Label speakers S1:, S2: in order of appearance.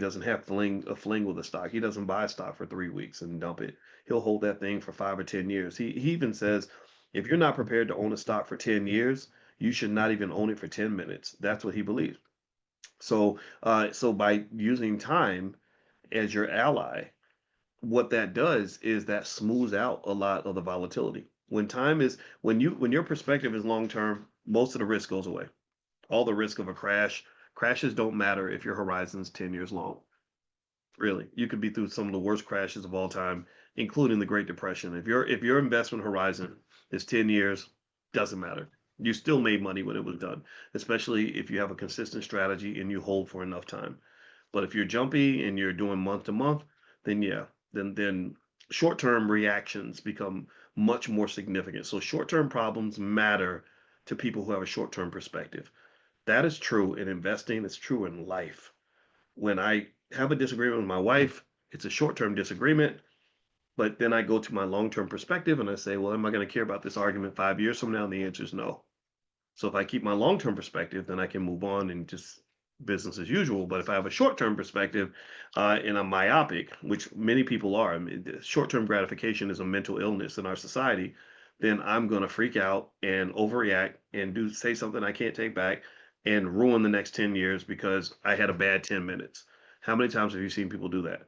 S1: doesn't have a fling with a stock. He doesn't buy stock for 3 weeks and dump it. He'll hold that thing for 5 or 10 years. He even says if you're not prepared to own a stock for 10 years, you should not even own it for 10 minutes. That's what he believes. So by using time as your ally, what that does is that smooths out a lot of the volatility. When your perspective is long term, most of the risk goes away. All the risk of a crash. Crashes don't matter if your horizon's 10 years long. Really, you could be through some of the worst crashes of all time, including the Great Depression. If your investment horizon is 10 years, doesn't matter. You still made money when it was done, especially if you have a consistent strategy and you hold for enough time. But if you're jumpy and you're doing month to month, then yeah, then short-term reactions become much more significant. So short-term problems matter to people who have a short-term perspective. That is true in investing, it's true in life. When I have a disagreement with my wife, it's a short-term disagreement, but then I go to my long-term perspective and I say, well, am I going to care about this argument 5 years from now? And the answer is no. So if I keep my long-term perspective, then I can move on and just business as usual. But if I have a short-term perspective and I'm myopic, which many people are, I mean, short-term gratification is a mental illness in our society, then I'm going to freak out and overreact and do say something I can't take back and ruin the next 10 years because I had a bad 10 minutes. How many times have you seen people do that?